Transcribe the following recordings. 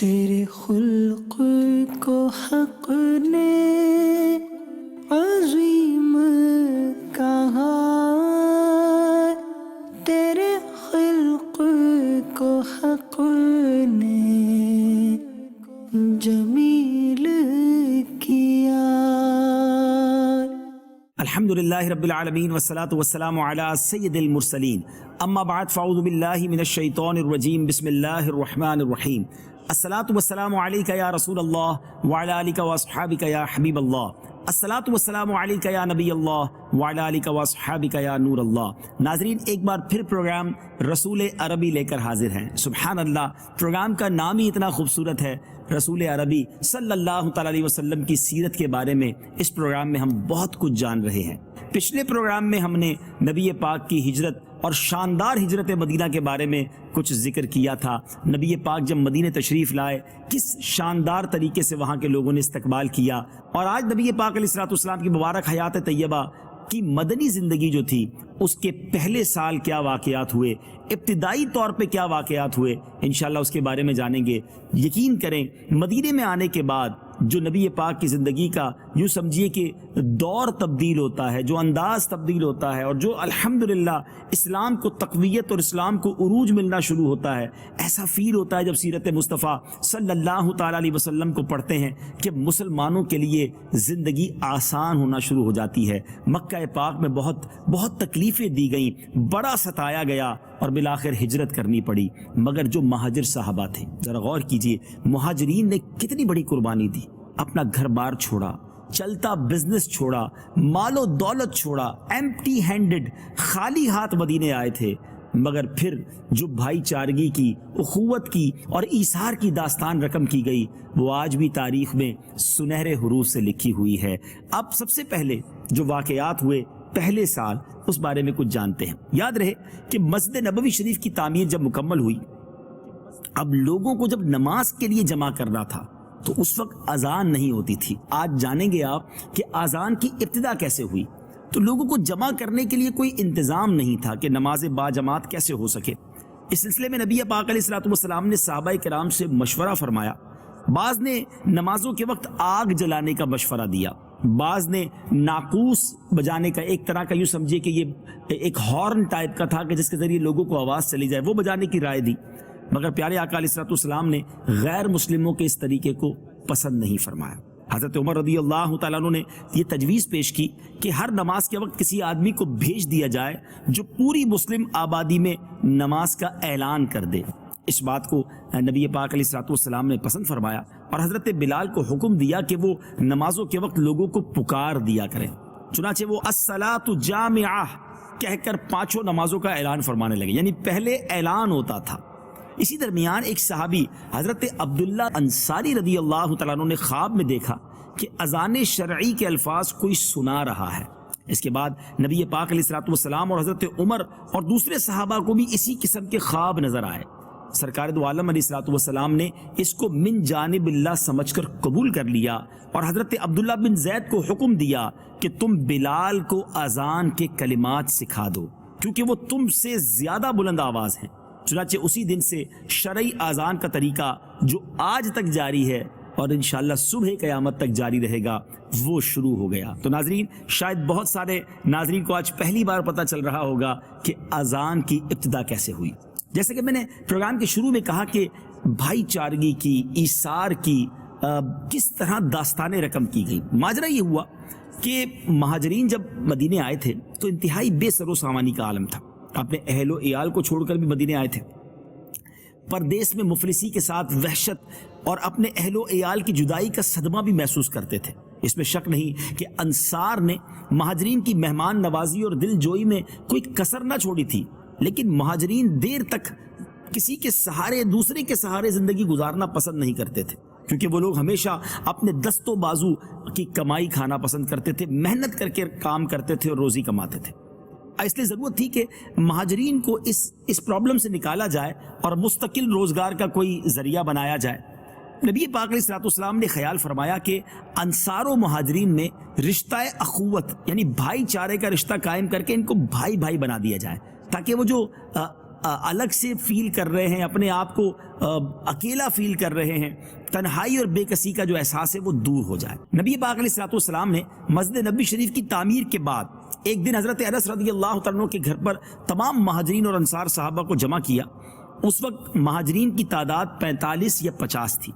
تیرے خلق کو حق نے عظیم کہا، تیرے خلق کو حق نے جمیل کیا۔ الحمدللہ رب العالمین والصلاة والسلام علی سید المرسلین، اما بعد فاعوذ باللہ من الشیطان الرجیم، بسم اللہ الرحمن الرحیم۔ الصلاة والسلام علیک یا رسول اللہ وعلی آلک واصحابک یا حبیب اللہ، الصلاة والسلام علیک یا نبی اللہ وعلی آلک واصحابک یا نور اللہ۔ ناظرین، ایک بار پھر پروگرام رسول عربی لے کر حاضر ہیں۔ سبحان اللہ، پروگرام کا نام ہی اتنا خوبصورت ہے، رسول عربی صلی اللہ تعالی علیہ وسلم کی سیرت کے بارے میں اس پروگرام میں ہم بہت کچھ جان رہے ہیں۔ پچھلے پروگرام میں ہم نے نبی پاک کی ہجرت اور شاندار ہجرت مدینہ کے بارے میں کچھ ذکر کیا تھا۔ نبی پاک جب مدینہ تشریف لائے، کس شاندار طریقے سے وہاں کے لوگوں نے استقبال کیا، اور آج نبی پاک علیہ الصلوۃ والسلام کی مبارک حیات طیبہ کی مدنی زندگی جو تھی، اس کے پہلے سال کیا واقعات ہوئے، ابتدائی طور پہ کیا واقعات ہوئے، انشاءاللہ اس کے بارے میں جانیں گے۔ یقین کریں، مدینے میں آنے کے بعد جو نبی پاک کی زندگی کا یوں سمجھیے کہ دور تبدیل ہوتا ہے، جو انداز تبدیل ہوتا ہے، اور جو الحمدللہ اسلام کو تقویت اور اسلام کو عروج ملنا شروع ہوتا ہے، ایسا فیل ہوتا ہے جب سیرت مصطفیٰ صلی اللہ تعالیٰ علیہ وسلم کو پڑھتے ہیں کہ مسلمانوں کے لیے زندگی آسان ہونا شروع ہو جاتی ہے۔ مکہ پاک میں بہت تکلیفیں دی گئیں، بڑا ستایا گیا، اور بالآخر ہجرت کرنی پڑی۔ مگر جو مہاجر صحابہ تھے، ذرا غور کیجئے، مہاجرین نے کتنی بڑی قربانی دی، اپنا گھر بار چھوڑا، چلتا بزنس چھوڑا، مال و دولت چھوڑا، ایمپٹی ہینڈڈ، خالی ہاتھ مدینے آئے تھے۔ مگر پھر جو بھائی چارگی کی، اخوت کی اور ایثار کی داستان رقم کی گئی، وہ آج بھی تاریخ میں سنہرے حروف سے لکھی ہوئی ہے۔ اب سب سے پہلے جو واقعات ہوئے پہلے سال، اس بارے میں کچھ جانتے ہیں۔ یاد رہے کہ مسجد نبوی شریف کی تعمیر جب مکمل ہوئی، اب لوگوں کو جب نماز کے لیے جمع کرنا تھا تو اس وقت اذان نہیں ہوتی تھی۔ آج جانیں گے آپ کہ اذان کی ابتدا کیسے ہوئی۔ تو لوگوں کو جمع کرنے کے لیے کوئی انتظام نہیں تھا کہ نماز با جماعت کیسے ہو سکے۔ اس سلسلے میں نبی پاک علیہ الصلوۃ والسلام نے صحابہ کرام سے مشورہ فرمایا۔ بعض نے نمازوں کے وقت آگ جلانے کا مشورہ دیا، بعض نے ناقوس بجانے کا، ایک طرح کا یوں سمجھیے کہ یہ ایک ہارن ٹائپ کا تھا کہ جس کے ذریعے لوگوں کو آواز چلی جائے، وہ بجانے کی رائے دی۔ مگر پیارے آقا علیہ الصلوۃ والسلام نے غیر مسلموں کے اس طریقے کو پسند نہیں فرمایا۔ حضرت عمر رضی اللہ تعالیٰ عنہ نے یہ تجویز پیش کی کہ ہر نماز کے وقت کسی آدمی کو بھیج دیا جائے جو پوری مسلم آبادی میں نماز کا اعلان کر دے۔ اس بات کو نبی پاک علیہ الصلوۃ والسلام نے پسند فرمایا، اور حضرت بلال کو حکم دیا کہ وہ نمازوں کے وقت لوگوں کو پکار دیا کریں۔ چنانچہ وہ الصلاۃ جامعہ کہہ کر پانچوں نمازوں کا اعلان فرمانے لگے، یعنی پہلے اعلان ہوتا تھا۔ اسی درمیان ایک صحابی حضرت عبداللہ انصاری رضی اللہ تعالیٰ عنہ نے خواب میں دیکھا کہ اذان شرعی کے الفاظ کوئی سنا رہا ہے۔ اس کے بعد نبی پاک علیہ الصلوۃ والسلام اور حضرت عمر اور دوسرے صحابہ کو بھی اسی قسم کے خواب نظر آئے۔ سرکار دو عالم علیہ الصلوۃ والسلام نے اس کو من جانب اللہ سمجھ کر قبول کر لیا، اور حضرت عبداللہ بن زید کو حکم دیا کہ تم بلال کو اذان کے کلمات سکھا دو، کیونکہ وہ تم سے زیادہ بلند آواز ہیں۔ چنانچہ اسی دن سے شرعی اذان کا طریقہ جو آج تک جاری ہے اور انشاءاللہ صبح قیامت تک جاری رہے گا، وہ شروع ہو گیا۔ تو ناظرین، شاید بہت سارے ناظرین کو آج پہلی بار پتہ چل رہا ہوگا کہ اذان کی ابتدا کیسے ہوئی۔ جیسے کہ میں نے پروگرام کے شروع میں کہا کہ بھائی چارگی کی، ایثار کی کس طرح داستانیں رقم کی گئی۔ ماجرا یہ ہوا کہ مہاجرین جب مدینے آئے تھے تو انتہائی بے سر و سامانی کا عالم تھا، اپنے اہل و عیال کو چھوڑ کر بھی مدینے آئے تھے۔ پردیس میں مفلسی کے ساتھ وحشت اور اپنے اہل و عیال کی جدائی کا صدمہ بھی محسوس کرتے تھے۔ اس میں شک نہیں کہ انصار نے مہاجرین کی مہمان نوازی اور دل جوئی میں کوئی کسر نہ چھوڑی تھی، لیکن مہاجرین دیر تک کسی کے سہارے، دوسرے کے سہارے زندگی گزارنا پسند نہیں کرتے تھے، کیونکہ وہ لوگ ہمیشہ اپنے دست و بازو کی کمائی کھانا پسند کرتے تھے، محنت کر کے کام کرتے تھے اور روزی کماتے تھے۔ اس لیے ضرورت تھی کہ مہاجرین کو اس پرابلم سے نکالا جائے اور مستقل روزگار کا کوئی ذریعہ بنایا جائے۔ نبی پاک علیہ الصلوۃ والسلام نے خیال فرمایا کہ انصار و مہاجرین میں رشتہ اخوت یعنی بھائی چارے کا رشتہ قائم کر کے ان کو بھائی بھائی بنا دیا جائے، تاکہ وہ جو الگ سے فیل کر رہے ہیں، اپنے آپ کو اکیلا فیل کر رہے ہیں، تنہائی اور بے کسی کا جو احساس ہے وہ دور ہو جائے۔ نبی پاک علیہ الصلوۃ والسلام نے مسجد نبوی شریف کی تعمیر کے بعد ایک دن حضرت انس رضی اللہ تعالیٰ عنہ کے گھر پر تمام مہاجرین اور انصار صحابہ کو جمع کیا۔ اس وقت مہاجرین کی تعداد 45 یا 50 تھی۔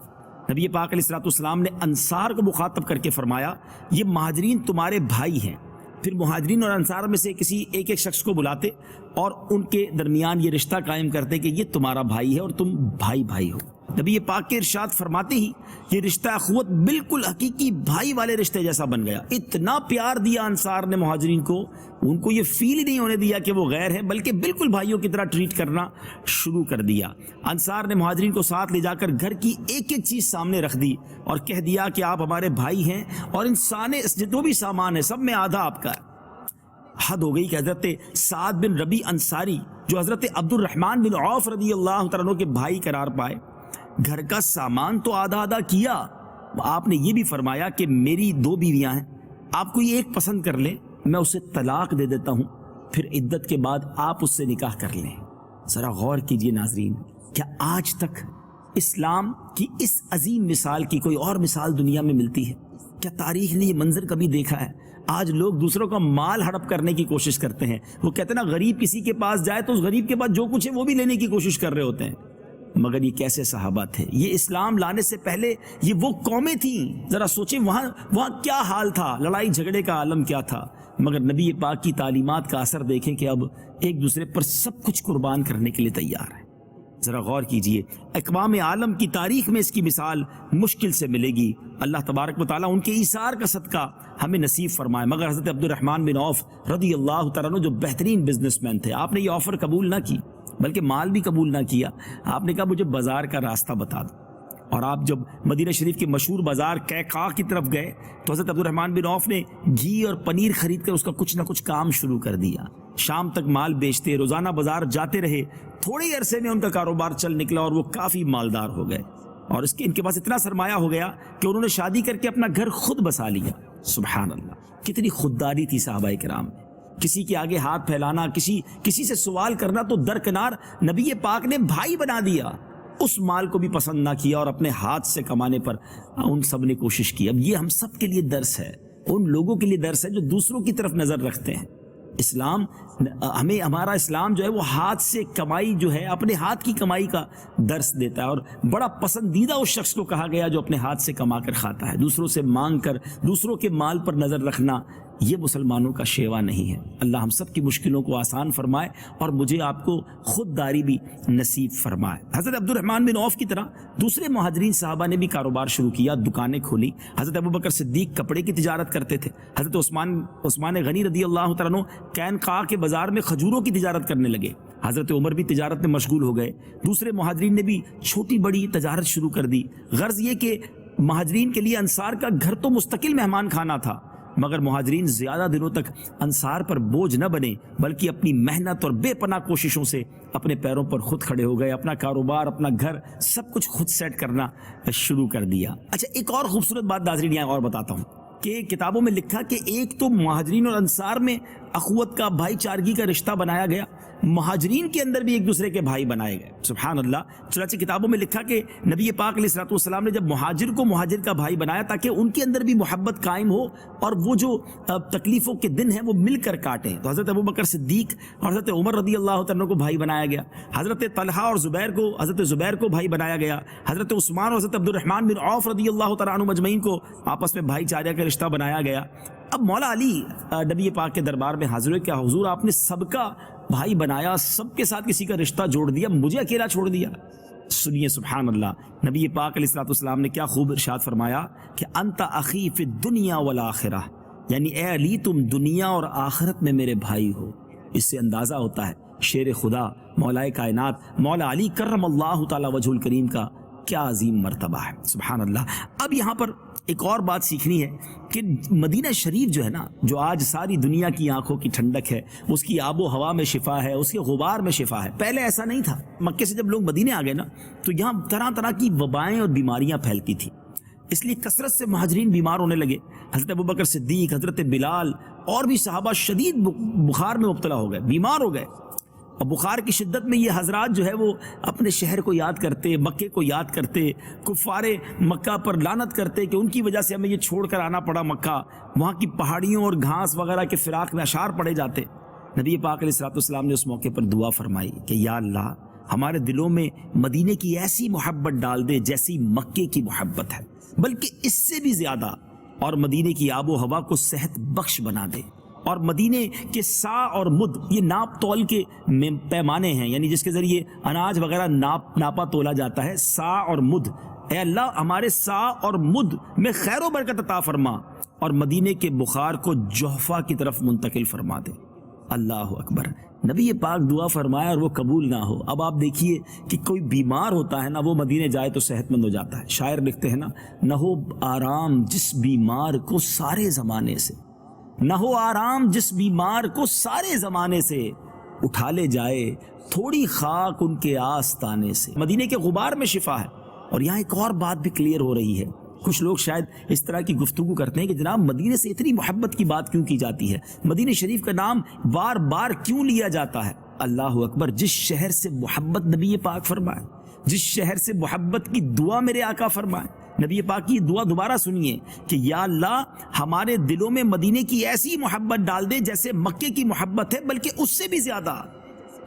نبی پاک علیہ الصلوۃ والسلام نے انصار کو مخاطب کر کے فرمایا، یہ مہاجرین تمہارے بھائی ہیں۔ پھر مہاجرین اور انصار میں سے کسی ایک شخص کو بلاتے اور ان کے درمیان یہ رشتہ قائم کرتے کہ یہ تمہارا بھائی ہے اور تم بھائی بھائی ہو۔ نبی پاک کے ارشاد فرماتے ہی یہ رشتہ اخوت بالکل حقیقی بھائی والے رشتے جیسا بن گیا۔ اتنا پیار دیا انصار نے مہاجرین کو، ان کو یہ فیل ہی نہیں ہونے دیا کہ وہ غیر ہیں، بلکہ بالکل بھائیوں کی طرح ٹریٹ کرنا شروع کر دیا۔ انصار نے مہاجرین کو ساتھ لے جا کر گھر کی ایک ایک چیز سامنے رکھ دی اور کہہ دیا کہ آپ ہمارے بھائی ہیں اور انسان جو بھی سامان ہے سب میں آدھا آپ کا ہے۔ حد ہو گئی کہ حضرت سعد بن ربی انصاری جو حضرت عبد الرحمن بن عوف رضی اللہ تعالیٰ عنہ کے بھائی قرار پائے، گھر کا سامان تو آدھا آدھا کیا۔ آپ نے یہ بھی فرمایا کہ میری 2 بیویاں ہیں، آپ کوئی ایک پسند کر لیں، میں اسے طلاق دے دیتا ہوں، پھر عدت کے بعد آپ اس سے نکاح کر لیں۔ ذرا غور کیجئے ناظرین، کیا آج تک اسلام کی اس عظیم مثال کی کوئی اور مثال دنیا میں ملتی ہے؟ کیا تاریخ نے یہ منظر کبھی دیکھا ہے؟ آج لوگ دوسروں کا مال ہڑپ کرنے کی کوشش کرتے ہیں۔ وہ کہتے ہیں نا، غریب کسی کے پاس جائے تو اس غریب کے پاس جو کچھ ہے وہ بھی لینے کی کوشش کر رہے ہوتے ہیں۔ مگر یہ کیسے صحابہ تھے؟ یہ اسلام لانے سے پہلے یہ وہ قومیں تھیں، ذرا سوچیں وہاں کیا حال تھا، لڑائی جھگڑے کا عالم کیا تھا۔ مگر نبی پاک کی تعلیمات کا اثر دیکھیں کہ اب ایک دوسرے پر سب کچھ قربان کرنے کے لیے تیار ہے۔ ذرا غور کیجئے، اقوام عالم کی تاریخ میں اس کی مثال مشکل سے ملے گی۔ اللہ تبارک و تعالیٰ ان کے ایثار کا صدقہ ہمیں نصیب فرمائے۔ مگر حضرت عبد الرحمن بن عوف رضی اللہ تعالیٰ عنہ جو بہترین بزنس مین تھے، آپ نے یہ آفر قبول نہ کی، بلکہ مال بھی قبول نہ کیا۔ آپ نے کہا مجھے بازار کا راستہ بتا دو، اور آپ جب مدینہ شریف کے مشہور بازار قیقاع کی طرف گئے تو حضرت عبد الرحمن بن عوف نے گھی اور پنیر خرید کر اس کا کچھ نہ کچھ کام شروع کر دیا۔ شام تک مال بیچتے، روزانہ بازار جاتے رہے۔ تھوڑے عرصے میں ان کا کاروبار چل نکلا اور وہ کافی مالدار ہو گئے، اور ان کے پاس اتنا سرمایہ ہو گیا کہ انہوں نے شادی کر کے اپنا گھر خود بسا لیا۔ سبحان اللہ، کتنی خودداری تھی صحابہ کرام میں۔ کسی کے آگے ہاتھ پھیلانا، کسی سے سوال کرنا تو درکنار، نبی پاک نے بھائی بنا دیا۔ اس مال کو بھی پسند نہ کیا اور اپنے ہاتھ سے کمانے پر ان سب نے کوشش کی۔ اب یہ ہم سب کے لیے درس ہے، ان لوگوں کے لیے درس ہے جو دوسروں کی طرف نظر رکھتے ہیں۔ ہمارا اسلام جو ہے وہ ہاتھ سے کمائی جو ہے، اپنے ہاتھ کی کمائی کا درس دیتا ہے، اور بڑا پسندیدہ اس شخص کو کہا گیا جو اپنے ہاتھ سے کما کر کھاتا ہے۔ دوسروں سے مانگ کر دوسروں کے مال پر نظر رکھنا یہ مسلمانوں کا شیوا نہیں ہے۔ اللہ ہم سب کی مشکلوں کو آسان فرمائے اور مجھے آپ کو خودداری بھی نصیب فرمائے۔ حضرت عبد الرحمن بن عوف کی طرح دوسرے مہاجرین صحابہ نے بھی کاروبار شروع کیا، دکانیں کھولی۔ حضرت ابوبکر صدیق کپڑے کی تجارت کرتے تھے، حضرت عثمان غنی رضی اللہ تعالیٰ عنہ قینقاع کے بازار میں کھجوروں کی تجارت کرنے لگے، حضرت عمر بھی تجارت میں مشغول ہو گئے، دوسرے مہاجرین نے بھی چھوٹی بڑی تجارت شروع کر دی۔ غرض یہ کہ مہاجرین کے لیے انصار کا گھر تو مستقل مہمان خانہ تھا، مگر مہاجرین زیادہ دنوں تک انصار پر بوجھ نہ بنے، بلکہ اپنی محنت اور بے پناہ کوششوں سے اپنے پیروں پر خود کھڑے ہو گئے، اپنا کاروبار، اپنا گھر، سب کچھ خود سیٹ کرنا شروع کر دیا۔ اچھا، ایک اور خوبصورت بات ناظرین یہاں اور بتاتا ہوں کہ کتابوں میں لکھا کہ ایک تو مہاجرین اور انصار میں اخوت کا، بھائی چارگی کا رشتہ بنایا گیا، مہاجرین کے اندر بھی ایک دوسرے کے بھائی بنائے گئے۔ سبحان اللہ۔ چنانچہ کتابوں میں لکھا کہ نبی پاک علیہ الصلوۃ والسلام نے جب مہاجر کو مہاجر کا بھائی بنایا تاکہ ان کے اندر بھی محبت قائم ہو اور وہ جو تکلیفوں کے دن ہیں وہ مل کر کاٹیں، تو حضرت ابوبکر صدیق اور حضرت عمر رضی اللہ تعالیٰ کو بھائی بنایا گیا، حضرت طلحہ اور حضرت زبیر کو بھائی بنایا گیا، حضرت عثمان اور حضرت عبد الرحمن بن عوف رضی اللہ تعالیٰ عنہ مجمعین کو آپس میں بھائی چارہ کا رشتہ بنایا گیا۔ اب مولا علی نبی پاک کے دربار میں حاضر ہوئے، کیا حضور آپ نے سب کا بھائی بنایا، سب کے ساتھ کسی کا رشتہ جوڑ دیا، مجھے اکیلا چھوڑ دیا؟ سنیے سبحان اللہ، نبی پاک علیہ الصلوۃ والسلام نے کیا خوب ارشاد فرمایا کہ انت اخی فی الدنیا والآخرہ، یعنی اے علی تم دنیا اور آخرت میں میرے بھائی ہو۔ اس سے اندازہ ہوتا ہے شیر خدا مولا کائنات مولا علی کرم اللہ تعالی وجہ الکریم کا کیا عظیم مرتبہ ہے۔ سبحان اللہ۔ اب یہاں پر ایک اور بات سیکھنی ہے کہ مدینہ شریف جو ہے نا، جو آج ساری دنیا کی آنکھوں کی ٹھنڈک ہے، اس کی آب و ہوا میں شفا ہے، اس کے غبار میں شفا ہے، پہلے ایسا نہیں تھا۔ مکے سے جب لوگ مدینے آ گئے نا تو یہاں طرح طرح کی وبائیں اور بیماریاں پھیلتی تھیں، اس لیے کثرت سے مہاجرین بیمار ہونے لگے۔ حضرت ابوبکر صدیق، حضرت بلال اور بھی صحابہ شدید بخار میں مبتلا ہو گئے، بیمار ہو گئے۔ اور بخار کی شدت میں یہ حضرات جو ہے وہ اپنے شہر کو یاد کرتے، مکے کو یاد کرتے، کفار مکہ پر لعنت کرتے کہ ان کی وجہ سے ہمیں یہ چھوڑ کر آنا پڑا مکہ، وہاں کی پہاڑیوں اور گھاس وغیرہ کے فراق میں اشعار پڑے جاتے۔ نبی پاک علیہ الصلوۃ والسلام نے اس موقع پر دعا فرمائی کہ یا اللہ ہمارے دلوں میں مدینے کی ایسی محبت ڈال دے جیسی مکے کی محبت ہے، بلکہ اس سے بھی زیادہ، اور مدینے کی آب و ہوا کو صحت بخش بنا دے، اور مدینے کے سا اور مد یہ ناپ تول کے پیمانے ہیں، یعنی جس کے ذریعے اناج وغیرہ ناپا تولا جاتا ہے، سا اور مد، اے اللہ ہمارے سا اور مد میں خیر و برکت عطا فرما اور مدینے کے بخار کو جوحفہ کی طرف منتقل فرما دے۔ اللہ اکبر، نبی پاک دعا فرمایا اور وہ قبول نہ ہو۔ اب آپ دیکھیے کہ کوئی بیمار ہوتا ہے نا، وہ مدینے جائے تو صحت مند ہو جاتا ہے۔ شاعر لکھتے ہیں نا، نہ ہو آرام جس بیمار کو سارے زمانے سے، نہ ہو آرام جس بیمار کو سارے زمانے سے، اٹھا لے جائے تھوڑی خاک ان کے آستانے سے۔ مدینے کے غبار میں شفا ہے۔ اور یہاں ایک اور بات بھی کلیئر ہو رہی ہے، کچھ لوگ شاید اس طرح کی گفتگو کرتے ہیں کہ جناب مدینے سے اتنی محبت کی بات کیوں کی جاتی ہے، مدینہ شریف کا نام بار بار کیوں لیا جاتا ہے؟ اللہ اکبر، جس شہر سے محبت نبی پاک فرمائے، جس شہر سے محبت کی دعا میرے آقا فرمائے، نبی پاک کی دعا دوبارہ سنیے کہ یا اللہ ہمارے دلوں میں مدینے کی ایسی محبت ڈال دے جیسے مکے کی محبت ہے، بلکہ اس سے بھی زیادہ۔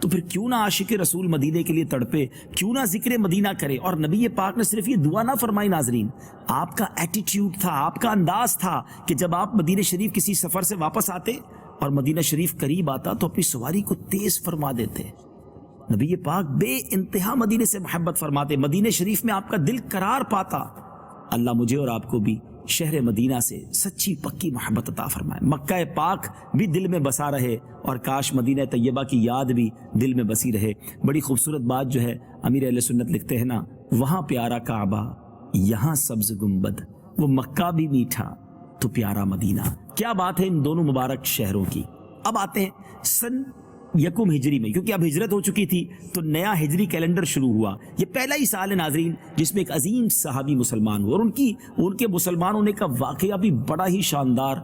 تو پھر کیوں نہ عاشق رسول مدینے کے لیے تڑپے، کیوں نہ ذکر مدینہ کرے؟ اور نبی پاک نے صرف یہ دعا نہ فرمائی ناظرین، آپ کا ایٹیٹیوڈ تھا، آپ کا انداز تھا کہ جب آپ مدینہ شریف کسی سفر سے واپس آتے اور مدینہ شریف قریب آتا تو اپنی سواری کو تیز فرما دیتے۔ نبی پاک بے انتہا مدینے سے محبت فرماتے، مدینہ شریف میں آپ کا دل قرار پاتا۔ اللہ مجھے اور آپ کو بھی شہر مدینہ سے سچی پکی محبت عطا فرمائے، مکہ پاک بھی دل میں بسا رہے، اور کاش مدینہ طیبہ کی یاد بھی دل میں بسی رہے۔ بڑی خوبصورت بات جو ہے امیر اہل سنت لکھتے ہیں نا، وہاں پیارا کعبہ یہاں سبز گنبد، وہ مکہ بھی میٹھا تو پیارا مدینہ۔ کیا بات ہے ان دونوں مبارک شہروں کی۔ اب آتے ہیں سن یکم ہجری میں، کیونکہ اب ہجرت ہو چکی تھی تو نیا ہجری کیلنڈر شروع ہوا۔ یہ پہلا ہی سال ہے ناظرین جس میں ایک عظیم صحابی مسلمان ہوا، اور ان کے مسلمان ہونے کا واقعہ بھی بڑا ہی شاندار،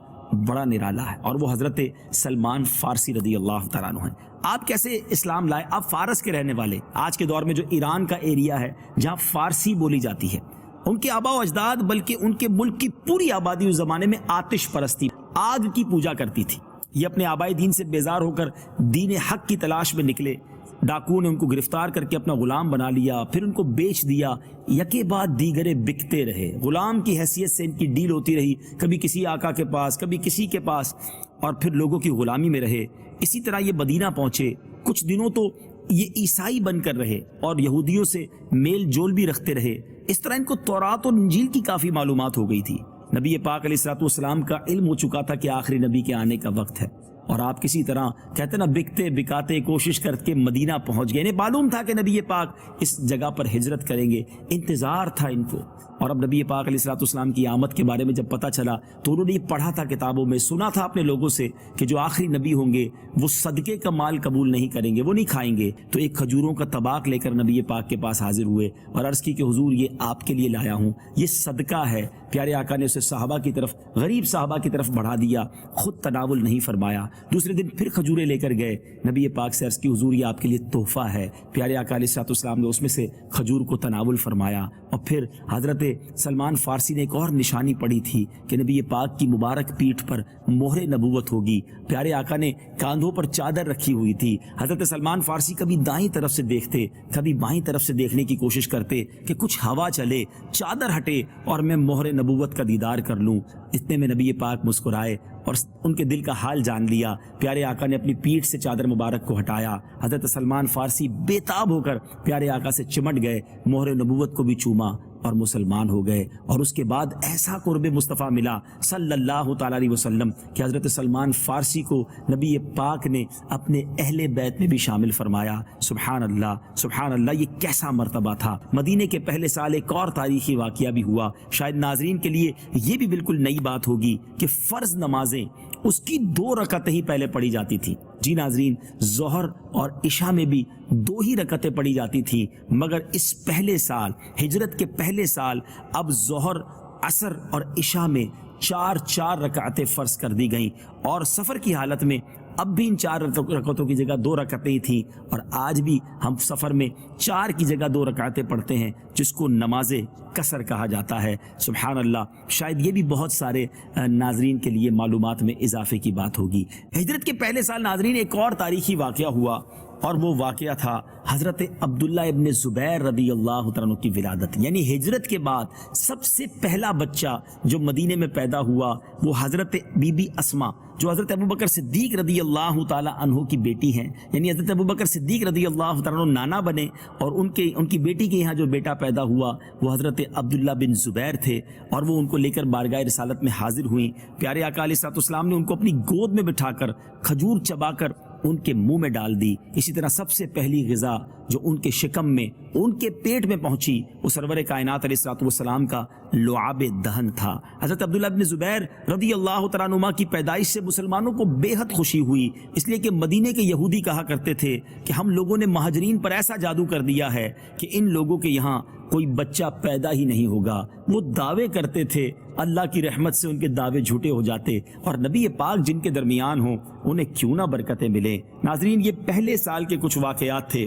بڑا نرالا ہے، اور وہ حضرت سلمان فارسی رضی اللہ تعالیٰ عنہ ہیں۔ آپ کیسے اسلام لائے؟ آپ فارس کے رہنے والے، آج کے دور میں جو ایران کا ایریا ہے جہاں فارسی بولی جاتی ہے، ان کے آبا و اجداد بلکہ ان کے ملک کی پوری آبادی اس زمانے میں آتش پرستی، آگ کی پوجا کرتی تھی۔ یہ اپنے آبائی دین سے بیزار ہو کر دین حق کی تلاش میں نکلے، ڈاکوؤں نے ان کو گرفتار کر کے اپنا غلام بنا لیا، پھر ان کو بیچ دیا، یکے بعد دیگرے بکتے رہے۔ غلام کی حیثیت سے ان کی ڈیل ہوتی رہی، کبھی کسی آقا کے پاس، کبھی کسی کے پاس، اور پھر لوگوں کی غلامی میں رہے۔ اسی طرح یہ مدینہ پہنچے، کچھ دنوں تو یہ عیسائی بن کر رہے اور یہودیوں سے میل جول بھی رکھتے رہے۔ اس طرح ان کو تورات اور انجیل کی کافی معلومات ہو گئی تھی۔ نبی پاک علیہ الصلوۃ والسلام کا علم ہو چکا تھا کہ آخری نبی کے آنے کا وقت ہے، اور آپ کسی طرح کہتے نا بکتے بکاتے کوشش کر کے مدینہ پہنچ گئے۔ انہیں معلوم تھا کہ نبی پاک اس جگہ پر ہجرت کریں گے، انتظار تھا ان کو۔ اور اب نبی پاک علیہ الصلوۃ والسلام کی آمد کے بارے میں جب پتہ چلا تو انہوں نے یہ پڑھا تھا کتابوں میں، سنا تھا اپنے لوگوں سے کہ جو آخری نبی ہوں گے وہ صدقے کا مال قبول نہیں کریں گے، وہ نہیں کھائیں گے۔ تو ایک کھجوروں کا طباق لے کر نبی پاک کے پاس حاضر ہوئے اور عرض کی کہ حضور یہ آپ کے لیے لایا ہوں، یہ صدقہ ہے۔ پیارے آقا نے اسے صحابہ کی طرف، غریب صحابہ کی طرف بڑھا دیا، خود تناول نہیں فرمایا۔ دوسرے دن پھر کھجوریں لے کر گئے، نبی پاک سے عرض کی حضور یہ آپ کے لیے تحفہ ہے۔ پیارے آقا علیہ الصلوۃ والسلام نے اس میں سے کھجور کو تناول فرمایا، اور پھر حضرت سلمان فارسی نے ایک اور نشانی پڑھی تھی کہ نبی پاک کی مبارک پیٹھ پر مہر نبوت ہوگی۔ پیارے آقا نے کاندھوں پر چادر رکھی ہوئی تھی۔ حضرت سلمان فارسی کبھی دائیں طرف سے دیکھتے، کبھی بائیں طرف سے دیکھنے کی کوشش کرتے کہ کچھ ہوا چلے، چادر ہٹے اور میں مہر نبوت کا دیدار کر لوں۔ اتنے میں نبی پاک مسکرائے اور ان کے دل کا حال جان لیا۔ پیارے آقا نے اپنی پیٹھ سے چادر مبارک کو ہٹایا، حضرت سلمان فارسی بے تاب ہو کر پیارے آقا سے چمٹ گئے، مہر نبوت کو بھی چوما اور مسلمان ہو گئے۔ اور اس کے بعد ایسا قرب مصطفیٰ ملا صلی اللہ تعالیٰ علیہ وسلم کہ حضرت سلمان فارسی کو نبی پاک نے اپنے اہل بیت میں بھی شامل فرمایا۔ سبحان اللہ، سبحان اللہ، یہ کیسا مرتبہ تھا۔ مدینے کے پہلے سال ایک اور تاریخی واقعہ بھی ہوا، شاید ناظرین کے لیے یہ بھی بالکل نئی بات ہوگی کہ فرض نمازیں اس کی 2 رکعتیں ہی پہلے پڑھی جاتی تھی۔ جی ناظرین، ظہر اور عشاء میں بھی 2 ہی رکعتیں پڑھی جاتی تھی، مگر اس پہلے سال، ہجرت کے پہلے سال، اب ظہر، عصر اور عشاء میں 4 رکعتیں فرض کر دی گئیں، اور سفر کی حالت میں اب بھی ان 4 رکعتوں کی جگہ 2 رکعتیں تھیں، اور آج بھی ہم سفر میں 4 کی جگہ 2 رکعتیں پڑھتے ہیں، جس کو نماز قصر کہا جاتا ہے۔ سبحان اللہ، شاید یہ بھی بہت سارے ناظرین کے لیے معلومات میں اضافے کی بات ہوگی۔ ہجرت کے پہلے سال ناظرین ایک اور تاریخی واقعہ ہوا، اور وہ واقعہ تھا حضرت عبداللہ ابن زبیر رضی اللہ تعالیٰ عنہ کی ولادت۔ یعنی ہجرت کے بعد سب سے پہلا بچہ جو مدینے میں پیدا ہوا وہ حضرت بی بی اسما، جو حضرت ابوبکر صدیق رضی اللہ تعالیٰ عنہ کی بیٹی ہیں۔ یعنی حضرت ابوبکر صدیق رضی اللہ تعالیٰ عنہ نانا بنے، اور ان کی بیٹی کے یہاں جو بیٹا پیدا ہوا وہ حضرت عبداللہ بن زبیر تھے، اور وہ ان کو لے کر بارگاہ رسالت میں حاضر ہوئیں۔ پیارے آقا علیہ الصلوۃ والسلام نے ان کو اپنی گود میں بٹھا کر کھجور چبا کر ان کے منہ میں ڈال دی۔ اسی طرح سب سے پہلی غذا جو ان کے شکم میں، ان کے پیٹ میں پہنچی، وہ سرور کائنات علیہ الصلوۃ والسلام کا لعاب دہن تھا۔ حضرت عبداللہ بن زبیر رضی اللہ تعالیٰ عنہ کی پیدائش سے مسلمانوں کو بے حد خوشی ہوئی، اس لیے کہ مدینے کے یہودی کہا کرتے تھے کہ ہم لوگوں نے مہاجرین پر ایسا جادو کر دیا ہے کہ ان لوگوں کے یہاں کوئی بچہ پیدا ہی نہیں ہوگا۔ وہ دعوے کرتے تھے، اللہ کی رحمت سے ان کے دعوے جھوٹے ہو جاتے، اور نبی پاک جن کے درمیان ہوں انہیں کیوں نہ برکتیں ملیں۔ ناظرین، یہ پہلے سال کے کچھ واقعات تھے۔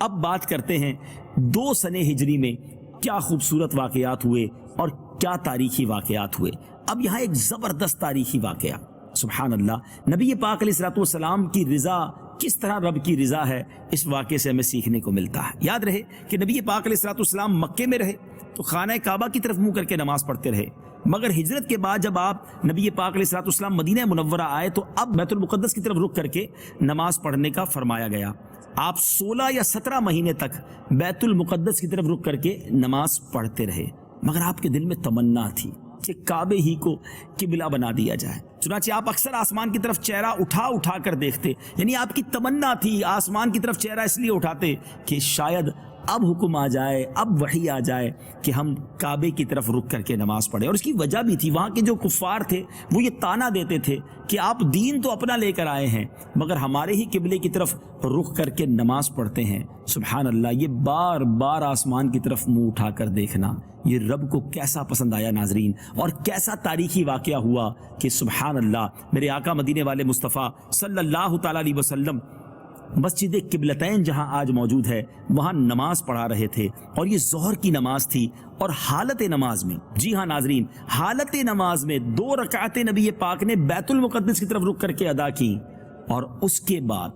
اب بات کرتے ہیں 2 سنہ ہجری میں کیا خوبصورت واقعات ہوئے اور کیا تاریخی واقعات ہوئے۔ اب یہاں ایک زبردست تاریخی واقعہ، سبحان اللہ، نبی پاک علیہ الصلوۃ والسلام کی رضا کس طرح رب کی رضا ہے، اس واقعے سے ہمیں سیکھنے کو ملتا ہے۔ یاد رہے کہ نبی پاک علیہ الصلوۃ والسلام مکے میں رہے تو خانہ کعبہ کی طرف منہ کر کے نماز پڑھتے رہے، مگر ہجرت کے بعد جب آپ نبی پاک علیہ الصلوۃ والسلام مدینہ منورہ آئے تو اب بیت المقدس کی طرف رخ کر کے نماز پڑھنے کا فرمایا گیا۔ آپ 16 یا 17 مہینے تک بیت المقدس کی طرف رخ کر کے نماز پڑھتے رہے، مگر آپ کے دل میں تمنا تھی کہ کعبے ہی کو قبلہ بنا دیا جائے۔ چنانچہ آپ اکثر آسمان کی طرف چہرہ اٹھا کر دیکھتے، یعنی آپ کی تمنا تھی آسمان کی طرف چہرہ اس لیے اٹھاتے کہ شاید اب حکم آ جائے، اب وحی آ جائے کہ ہم کعبے کی طرف رک کر کے نماز پڑھیں۔ اور اس کی وجہ بھی تھی، وہاں کے جو کفار تھے وہ یہ تانا دیتے تھے کہ آپ دین تو اپنا لے کر آئے ہیں مگر ہمارے ہی قبلے کی طرف رخ کر کے نماز پڑھتے ہیں۔ سبحان اللہ، یہ بار بار آسمان کی طرف منہ اٹھا کر دیکھنا یہ رب کو کیسا پسند آیا ناظرین، اور کیسا تاریخی واقعہ ہوا کہ سبحان اللہ، میرے آقا مدینے والے مصطفیٰ صلی اللہ تعالیٰ علیہ وسلم مسجد قبلتین جہاں آج موجود ہے وہاں نماز پڑھا رہے تھے، اور یہ ظہر کی نماز تھی، اور حالت نماز میں، جی ہاں ناظرین، حالت نماز میں 2 رکعتیں نبی پاک نے بیت المقدس کی طرف رک کر کے ادا کی، اور اس کے بعد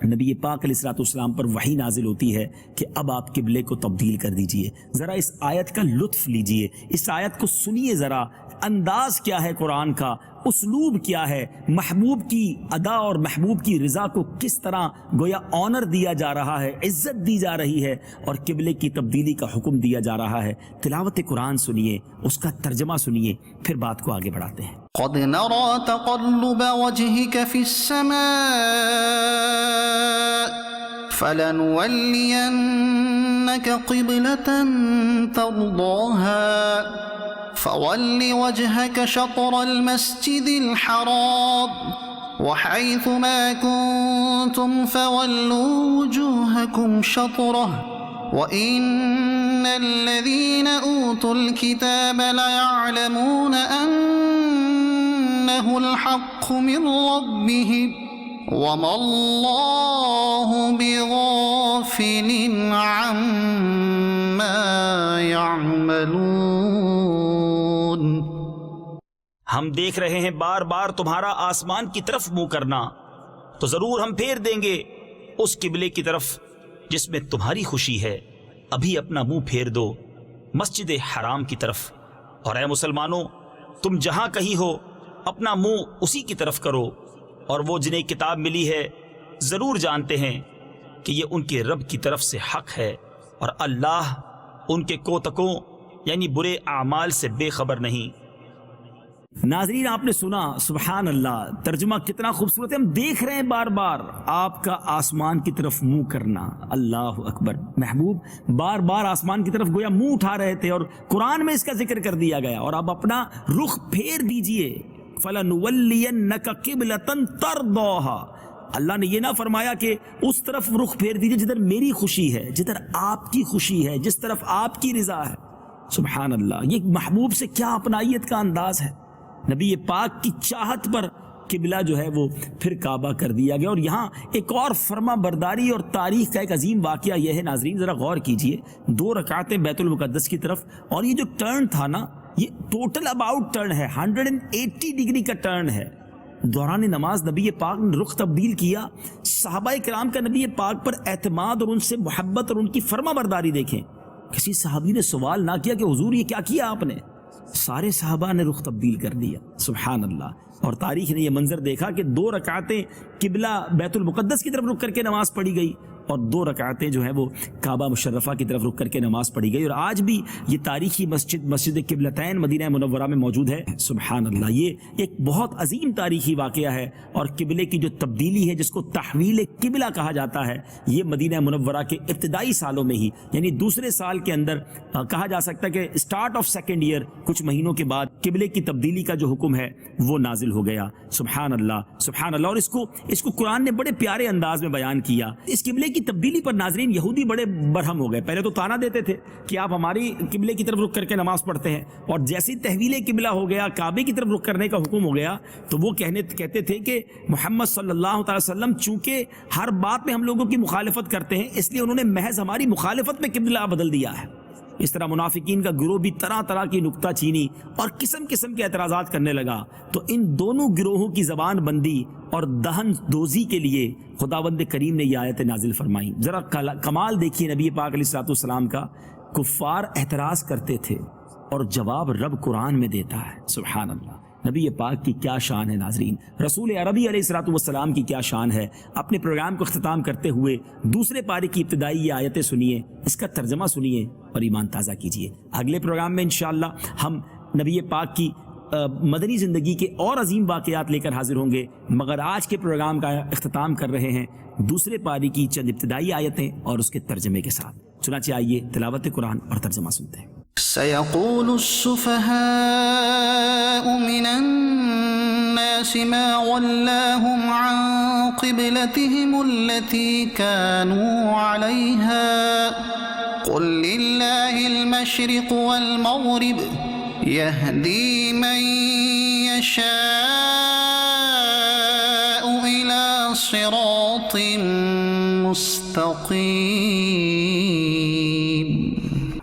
نبی پاک علیہ الصلوۃ والسلام پر وحی نازل ہوتی ہے کہ اب آپ قبلے کو تبدیل کر دیجئے۔ ذرا اس آیت کا لطف لیجئے، اس آیت کو سنیے، ذرا انداز کیا ہے قرآن کا، اسلوب کیا ہے، محبوب کی ادا اور محبوب کی رضا کو کس طرح گویا آنر دیا جا رہا ہے، عزت دی جا رہی ہے، اور قبلے کی تبدیلی کا حکم دیا جا رہا ہے۔ تلاوت قرآن سنیے، اس کا ترجمہ سنیے، پھر بات کو آگے بڑھاتے ہیں۔ قد نرى تقلب وجهك في السماء فلنولينك قبلة ترضاها فول وجهك شطر المسجد الحرام وحيث ما كنتم فولوا وجوهكم شطره وَإِنَّ الَّذِينَ أُوتُوا الْكِتَابَ لَيَعْلَمُونَ أَنَّهُ الْحَقُّ مِنْ رَبِّهِمْ وَمَا اللَّهُ بِغَافِلٍ عَمَّا يَعْمَلُونَ۔ ہم دیکھ رہے ہیں بار بار تمہارا آسمان کی طرف منہ کرنا، تو ضرور ہم پھیر دیں گے اس قبلے کی طرف جس میں تمہاری خوشی ہے۔ ابھی اپنا منہ پھیر دو مسجد حرام کی طرف، اور اے مسلمانوں، تم جہاں کہیں ہو اپنا منہ اسی کی طرف کرو، اور وہ جنہیں کتاب ملی ہے ضرور جانتے ہیں کہ یہ ان کے رب کی طرف سے حق ہے، اور اللہ ان کے کوتکوں یعنی برے اعمال سے بے خبر نہیں۔ ناظرین، آپ نے سنا، سبحان اللہ، ترجمہ کتنا خوبصورت ہے۔ ہم دیکھ رہے ہیں بار بار آپ کا آسمان کی طرف منہ کرنا، اللہ اکبر۔ محبوب بار بار آسمان کی طرف گویا منہ اٹھا رہے تھے، اور قرآن میں اس کا ذکر کر دیا گیا، اور اب اپنا رخ پھیر دیجئے۔ فَلَنُوَلِّيَنَّكَ قِبْلَةً تَرْضَاهَا، اللہ نے یہ نہ فرمایا کہ اس طرف رخ پھیر دیجئے جدھر میری خوشی ہے، جدھر آپ کی خوشی ہے، جس طرف آپ کی رضا ہے۔ سبحان اللہ، یہ محبوب سے کیا اپنائیت کا انداز ہے، نبی پاک کی چاہت پر قبلہ جو ہے وہ پھر کعبہ کر دیا گیا. اور یہاں ایک اور فرما برداری اور تاریخ کا ایک عظیم واقعہ یہ ہے ناظرین، ذرا غور کیجئے. 2 رکعتیں بیت المقدس کی طرف، اور یہ جو ٹرن تھا نا، یہ ٹوٹل اباؤٹ ٹرن ہے، 180 ڈگری کا ٹرن ہے. دوران نماز نبی پاک نے رخ تبدیل کیا. صحابہ کرام کا نبی پاک پر اعتماد اور ان سے محبت اور ان کی فرما برداری دیکھیں. کسی صحابی نے سوال نہ کیا کہ حضور یہ کیا کیا آپ نے، سارے صحابہ نے رخ تبدیل کر دیا. سبحان اللہ. اور تاریخ نے یہ منظر دیکھا کہ 2 رکعتیں قبلہ بیت المقدس کی طرف رک کر کے نماز پڑھی گئی، اور 2 رکعتیں جو ہے وہ کعبہ مشرفہ کی طرف رک کر کے نماز پڑھی گئی. اور آج بھی یہ تاریخی مسجد قبلتین مدینہ منورہ میں موجود ہے. سبحان اللہ. یہ ایک بہت عظیم تاریخی واقعہ ہے، اور قبلے کی جو تبدیلی ہے جس کو تحویل قبلہ کہا جاتا ہے، یہ مدینہ منورہ کے ابتدائی سالوں میں ہی، یعنی دوسرے سال کے اندر کہا جا سکتا ہے کہ اسٹارٹ آف سیکنڈ ایئر، کچھ مہینوں کے بعد قبلے کی تبدیلی کا جو حکم ہے وہ نازل ہو گیا. سبحان اللہ سبحان اللہ. اور اس کو قرآن نے بڑے پیارے انداز میں بیان کیا. اس قبلے کی تبدیلی پر ناظرین یہودی بڑے برہم ہو گئے. پہلے تو تانا دیتے تھے کہ آپ ہماری قبلے کی طرف رخ کر کے نماز پڑھتے ہیں، اور جیسی تحویل قبلہ ہو گیا، کعبے کی طرف رخ کرنے کا حکم ہو گیا، تو وہ کہتے تھے کہ محمد صلی اللہ تعالی وسلم چونکہ ہر بات میں ہم لوگوں کی مخالفت کرتے ہیں، اس لیے انہوں نے محض ہماری مخالفت میں قبلہ بدل دیا ہے. اس طرح منافقین کا گروہ بھی طرح طرح کی نکتہ چینی اور قسم قسم کے اعتراضات کرنے لگا. تو ان دونوں گروہوں کی زبان بندی اور دہن دوزی کے لیے خداوند کریم نے یہ آیت نازل فرمائی. ذرا کمال دیکھیے نبی پاک علیہ الصلوۃ والسلام کا. کفار اعتراض کرتے تھے اور جواب رب قرآن میں دیتا ہے. سبحان اللہ. نبی پاک کی کیا شان ہے ناظرین، رسول عربی علیہ الصلوۃ والسلام کی کیا شان ہے. اپنے پروگرام کو اختتام کرتے ہوئے دوسرے پارے کی ابتدائی یہ آیتیں سنیے، اس کا ترجمہ سنیے اور ایمان تازہ کیجیے. اگلے پروگرام میں انشاءاللہ ہم نبی پاک کی مدنی زندگی کے اور عظیم واقعات لے کر حاضر ہوں گے، مگر آج کے پروگرام کا اختتام کر رہے ہیں دوسرے پارے کی چند ابتدائی آیتیں اور اس کے ترجمے کے ساتھ. چنانچہ آئیے تلاوت قرآن اور ترجمہ سنتے ہیں. سيقول السفهاء من الناس ما ولاهم عن قبلتهم التي كانوا عليها قل لله المشرق والمغرب يهدي من يشاء إلى صراط مستقيم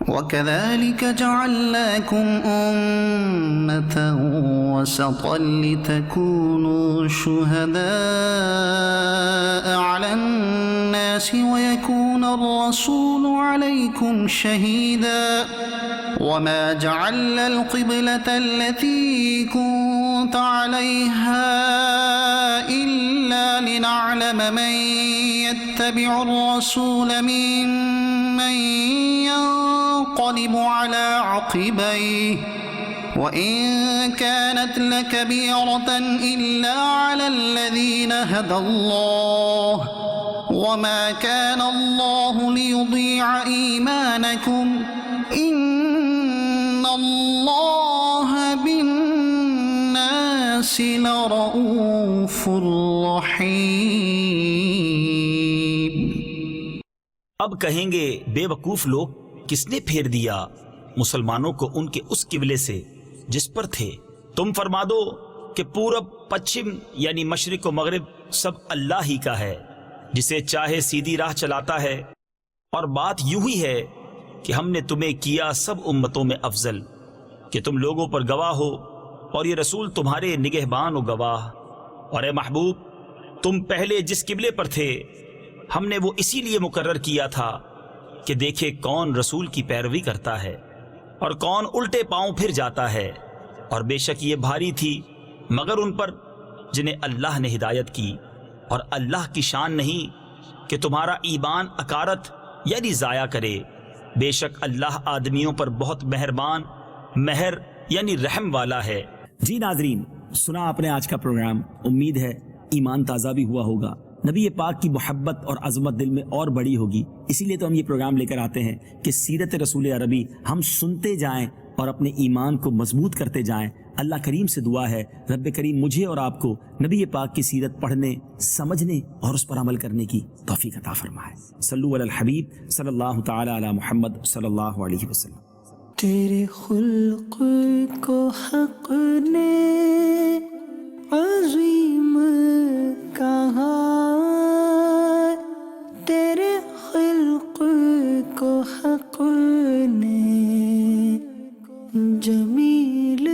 وكذلك جعلناكم أمة وسطا لتكونوا شهداء على الناس ويكون الرسول عليكم شهيدا وما جعلنا القبلة التي كنت عليها إلا لنعلم من يتبع الرسول ممن ينقلب على عقبيه وإن كانت لكبيرة إلا على الذين هدى الله وما كان الله ليضيع إيمانكم إن الله بالناس لرؤوف رحيم. اب کہیں گے بے وقوف لوگ، کس نے پھیر دیا مسلمانوں کو ان کے اس قبلے سے جس پر تھے؟ تم فرما دو کہ پورب پچھم یعنی مشرق و مغرب سب اللہ ہی کا ہے، جسے چاہے سیدھی راہ چلاتا ہے. اور بات یوں ہی ہے کہ ہم نے تمہیں کیا سب امتوں میں افضل کہ تم لوگوں پر گواہ ہو، اور یہ رسول تمہارے نگہبان و گواہ. اور اے محبوب، تم پہلے جس قبلے پر تھے ہم نے وہ اسی لیے مقرر کیا تھا کہ دیکھے کون رسول کی پیروی کرتا ہے اور کون الٹے پاؤں پھر جاتا ہے. اور بے شک یہ بھاری تھی مگر ان پر جنہیں اللہ نے ہدایت کی. اور اللہ کی شان نہیں کہ تمہارا ایمان اکارت یعنی ضائع کرے. بے شک اللہ آدمیوں پر بہت مہربان، مہر یعنی رحم والا ہے. جی ناظرین، سنا آپ نے آج کا پروگرام. امید ہے ایمان تازہ بھی ہوا ہوگا، نبی پاک کی محبت اور عظمت دل میں اور بڑی ہوگی. اسی لیے تو ہم یہ پروگرام لے کر آتے ہیں کہ سیرت رسول عربی ہم سنتے جائیں اور اپنے ایمان کو مضبوط کرتے جائیں. اللہ کریم سے دعا ہے رب کریم مجھے اور آپ کو نبی پاک کی سیرت پڑھنے، سمجھنے اور اس پر عمل کرنے کی توفیق عطا فرمائے. صلو علی الحبیب صلی اللہ تعالی علی محمد صلی اللہ علیہ وسلم. تیرے خلق کو حق نے عظیم جمیل